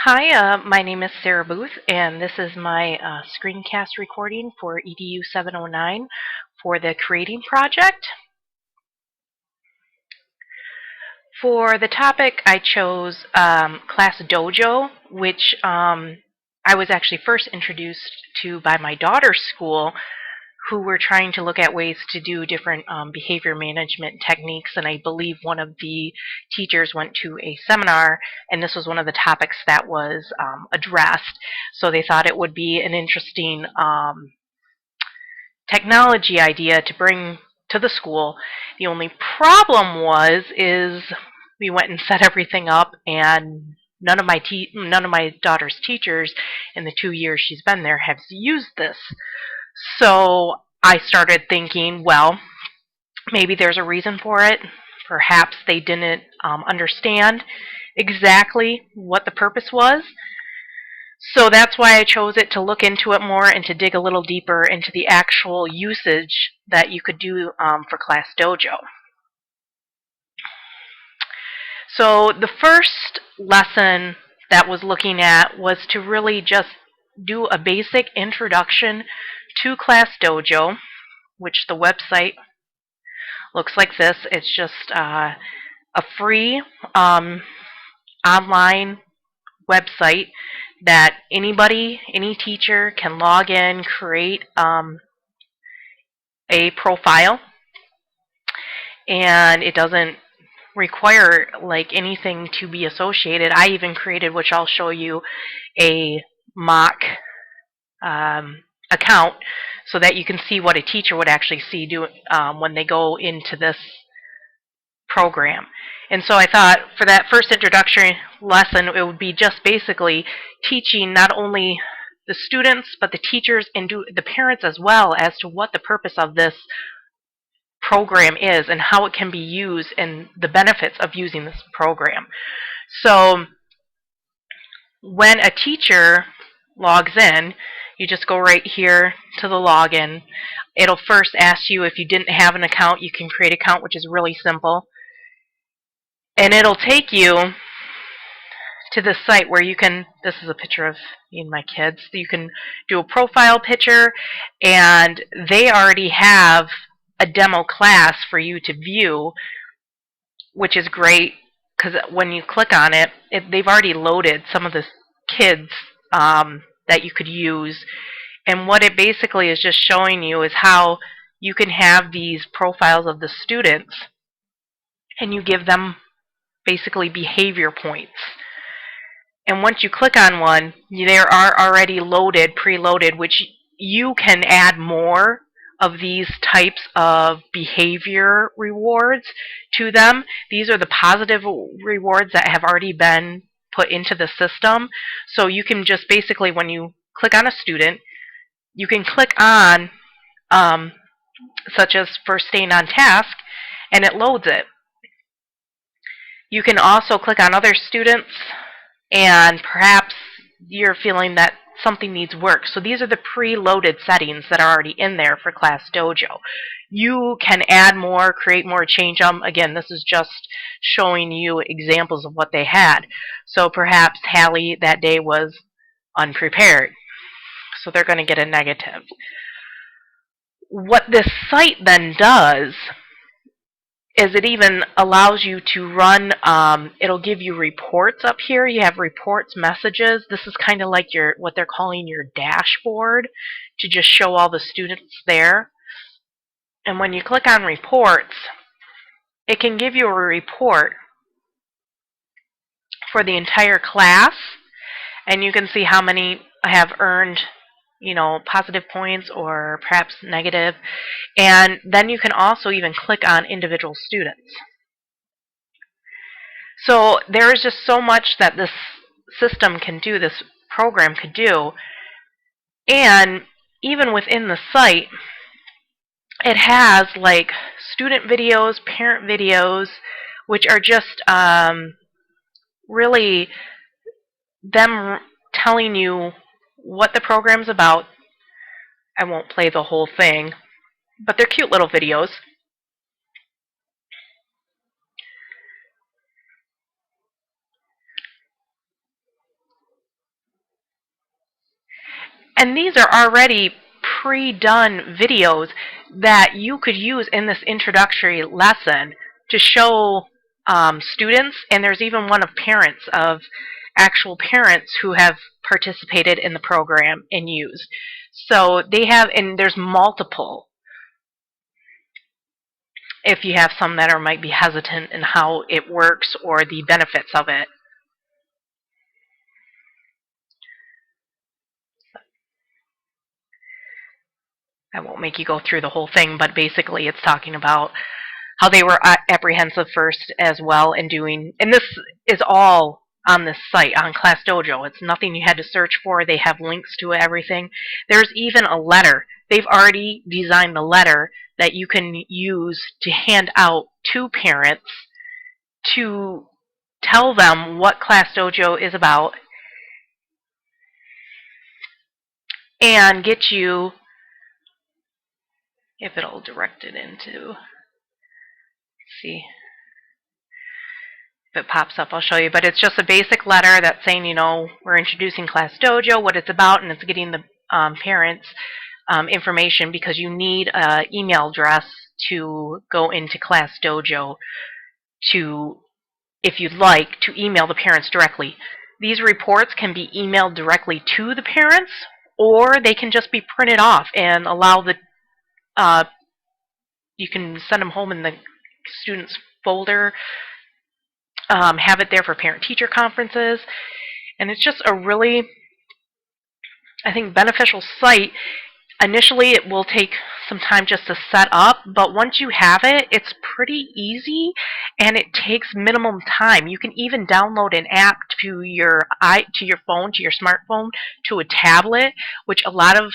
Hi, my name is Sarah Booth, and this is my screencast recording for EDU 709 for the Creating Project. For the topic, I chose Class Dojo, which I was actually first introduced to by my daughter's school, who were trying to look at ways to do different behavior management techniques. And I believe one of the teachers went to a seminar, and this was one of the topics that was addressed. So they thought it would be an interesting technology idea to bring to the school. The only problem is we went and set everything up, and none of my daughter's teachers in the 2 years she's been there have used this. So I started thinking, well, maybe there's a reason for it. Perhaps they didn't understand exactly what the purpose was. So that's why I chose it, to look into it more and to dig a little deeper into the actual usage that you could do for Class Dojo. So the first lesson that was looking at was to really just do a basic introduction to Class Dojo, which the website looks like this. It's just a free online website that anybody, any teacher can log in, create a profile, and it doesn't require like anything to be associated. I even created, which I'll show you, a mock account so that you can see what a teacher would actually see when they go into this program. And so I thought for that first introductory lesson, it would be just basically teaching not only the students but the teachers and the parents as well as to what the purpose of this program is and how it can be used and the benefits of using this program. So when a teacher logs in, you just go right here to the login. It'll first ask you if you didn't have an account, you can create an account, which is really simple. And it'll take you to this site where you can, this is a picture of me and my kids, you can do a profile picture, and they already have a demo class for you to view, which is great because when you click on it, they've already loaded some of the kids that you could use. And what it basically is just showing you is how you can have these profiles of the students and you give them basically behavior points. And once you click on one, there are already loaded, preloaded, which you can add more of these types of behavior rewards to them. These are the positive rewards that have already been put into the system. So you can just basically, when you click on a student, you can click on such as for staying on task, and it loads it. You can also click on other students, and perhaps you're feeling that something needs work. So these are the preloaded settings that are already in there for Class Dojo. You can add more, create more, change them. Again, this is just showing you examples of what they had. So perhaps Hallie that day was unprepared, so they're going to get a negative. What this site then does is it even allows you to run, it'll give you reports up here. You have reports, messages. This is kind of like what they're calling your dashboard, to just show all the students there. And when you click on reports, it can give you a report for the entire class, and you can see how many have earned positive points or perhaps negative. And then you can also even click on individual students. So there is just so much that this system can do, this program could do. And even within the site, it has like student videos, parent videos, which are just really them telling you what the program's about. I won't play the whole thing, but they're cute little videos. And these are already pre-done videos that you could use in this introductory lesson to show students, and there's even one of parents, of actual parents who have participated in the program and used. So they have, and there's multiple, if you have some that might be hesitant in how it works or the benefits of it. I won't make you go through the whole thing, but basically it's talking about how they were apprehensive first as well in doing, and this is all on this site, on Class Dojo. It's nothing you had to search for. They have links to everything. There's even a letter. They've already designed the letter that you can use to hand out to parents to tell them what Class Dojo is about and get you, if it'll direct it into, see if it pops up, I'll show you. But it's just a basic letter that's saying, we're introducing Class Dojo, what it's about, and it's getting the parents information, because you need an email address to go into Class Dojo to, if you'd like, to email the parents directly. These reports can be emailed directly to the parents, or they can just be printed off and allow the you can send them home in the student's folder, have it there for parent-teacher conferences, and it's just a really, I think, beneficial site. Initially, it will take some time just to set up, but once you have it, it's pretty easy, and it takes minimum time. You can even download an app to your phone, to your smartphone, to a tablet, which a lot of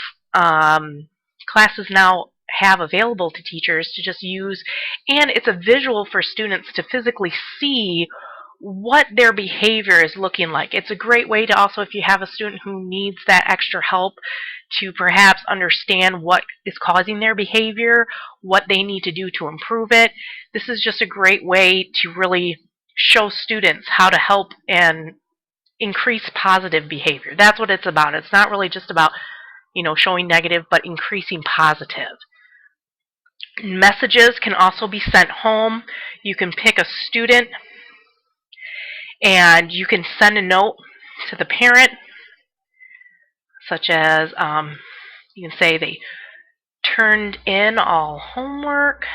classes now have available to teachers to just use, and it's a visual for students to physically see what their behavior is looking like. It's a great way to also, if you have a student who needs that extra help, to perhaps understand what is causing their behavior, what they need to do to improve it. This is just a great way to really show students how to help and increase positive behavior. That's what it's about. It's not really just about, showing negative, but increasing positive. Messages can also be sent home. You can pick a student and you can send a note to the parent, such as you can say they turned in all homework,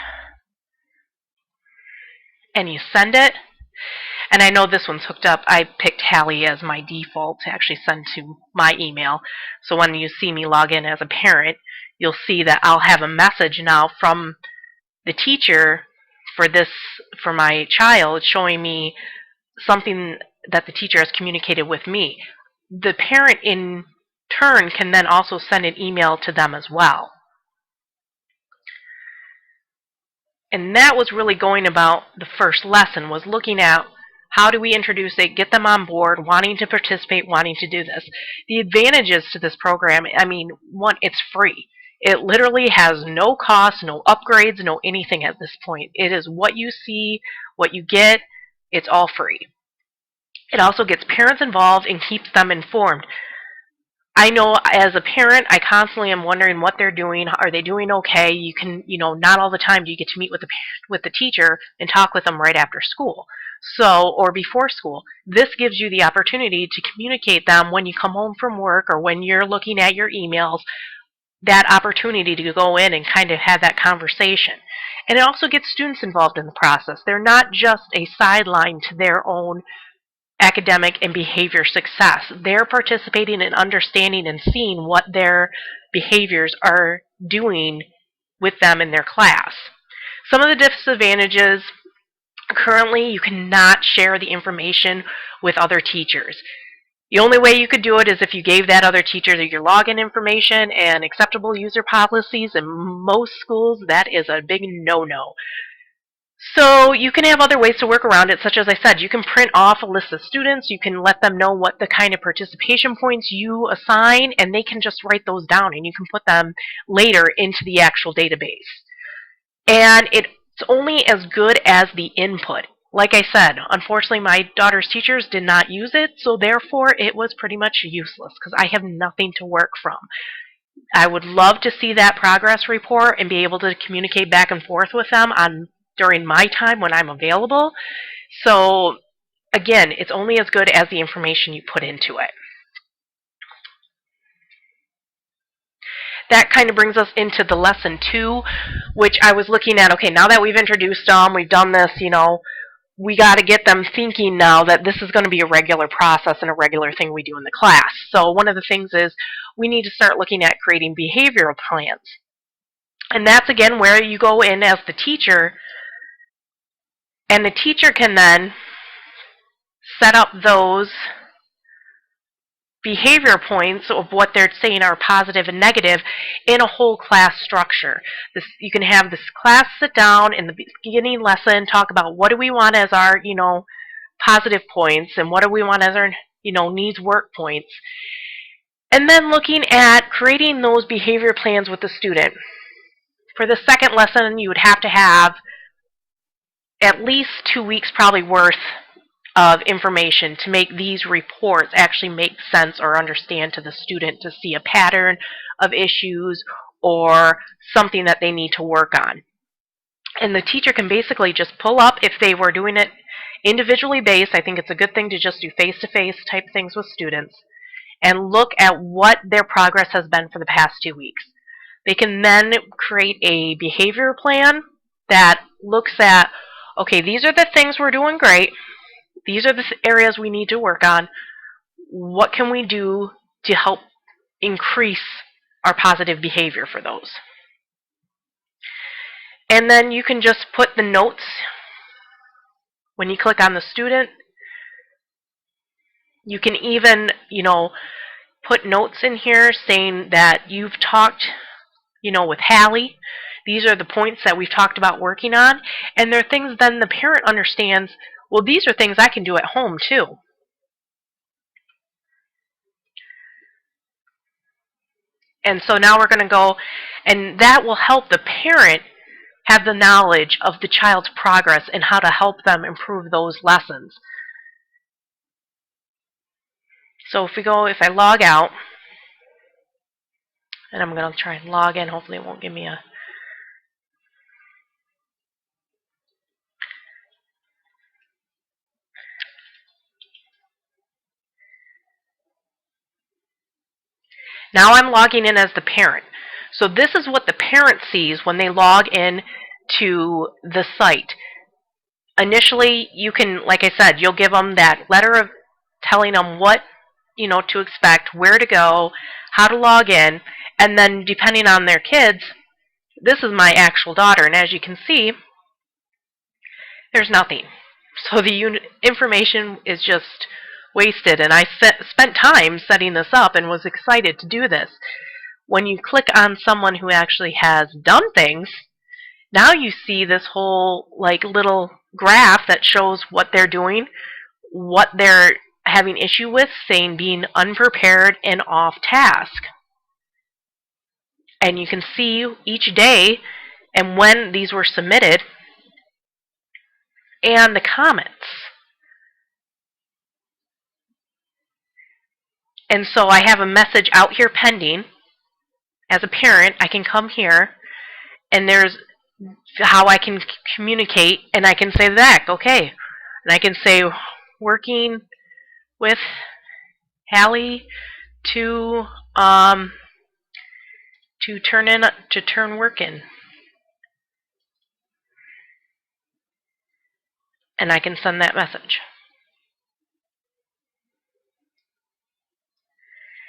and you send it. And I know this one's hooked up. I picked Hallie as my default to actually send to my email. So when you see me log in as a parent, you'll see that I'll have a message now from the teacher for my child, showing me something that the teacher has communicated with me. The parent in turn can then also send an email to them as well. And that was really going about the first lesson, was looking at how do we introduce it, get them on board, wanting to participate, wanting to do this. The advantages to this program, one, it's free. It literally has no cost, no upgrades, no anything at this point. It is what you see, what you get. It's all free. It also gets parents involved and keeps them informed. I know as a parent, I constantly am wondering what they're doing. Are they doing okay? You can, not all the time do you get to meet with the teacher and talk with them right after school, or before school. This gives you the opportunity to communicate them when you come home from work or when you're looking at your emails, that opportunity to go in and kind of have that conversation. And it also gets students involved in the process. They're not just a sideline to their own academic and behavior success. They're participating and understanding and seeing what their behaviors are doing with them in their class. Some of the disadvantages: currently you cannot share the information with other teachers. The only way you could do it is if you gave that other teacher your login information and acceptable user policies. In most schools, that is a big no-no. So you can have other ways to work around it, such as I said, you can print off a list of students, you can let them know what the kind of participation points you assign, and they can just write those down, and you can put them later into the actual database. And it's only as good as the input. like I said, unfortunately my daughter's teachers did not use it, so therefore it was pretty much useless because I have nothing to work from. I would love to see that progress report and be able to communicate back and forth with them on during my time when I'm available. So again, it's only as good as the information you put into it. That kind of brings us into the lesson 2, which I was looking at, okay, now that we've introduced them, we've done this, we got to get them thinking now that this is going to be a regular process and a regular thing we do in the class. So one of the things is we need to start looking at creating behavioral plans. And that's, again, where you go in as the teacher, and the teacher can then set up those behavior points of what they're saying are positive and negative in a whole class structure. You can have this class sit down in the beginning lesson, talk about what do we want as our, positive points and what do we want as our, needs work points. And then looking at creating those behavior plans with the student. For the second lesson, you would have to have at least 2 weeks probably worth of information to make these reports actually make sense or understand to the student, to see a pattern of issues or something that they need to work on. And the teacher can basically just pull up, if they were doing it individually based, I think it's a good thing to just do face-to-face type things with students, and look at what their progress has been for the past 2 weeks. They can then create a behavior plan that looks at, okay, these are the things we're doing great. These are the areas we need to work on. What can we do to help increase our positive behavior for those? And then you can just put the notes when you click on the student. You can even, put notes in here saying that you've talked, with Hallie. These are the points that we've talked about working on. And they're things then the parent understands, well, these are things I can do at home too. And so now we're going to go, and that will help the parent have the knowledge of the child's progress and how to help them improve those lessons. So if I log out, and I'm going to try and log in, hopefully it won't give me a... Now I'm logging in as the parent. So this is what the parent sees when they log in to the site. Initially, you can, like I said, you'll give them that letter of telling them what, to expect, where to go, how to log in, and then depending on their kids, this is my actual daughter, and as you can see, there's nothing. So the information is just wasted, and I spent time setting this up and was excited to do this. When you click on someone who actually has done things, now you see this whole little graph that shows what they're doing, what they're having issue with, saying being unprepared and off task. And you can see each day and when these were submitted and the comments. And so I have a message out here pending. As a parent, I can come here and there's how I can communicate, and I can say that, okay. And I can say, working with Hallie to turn work in. And I can send that message.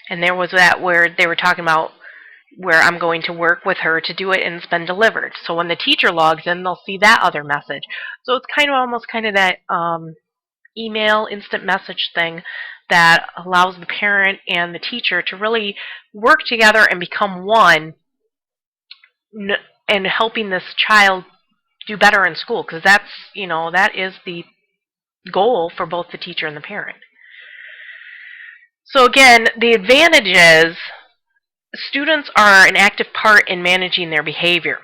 And there was that where they were talking about where I'm going to work with her to do it and it's been delivered. So when the teacher logs in, they'll see that other message. So it's almost that email instant message thing that allows the parent and the teacher to really work together and become one and helping this child do better in school, because that's, that is the goal for both the teacher and the parent. So again, the advantage is students are an active part in managing their behavior.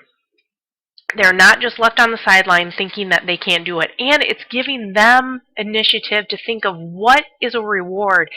They're not just left on the sideline thinking that they can't do it. And it's giving them initiative to think of what is a reward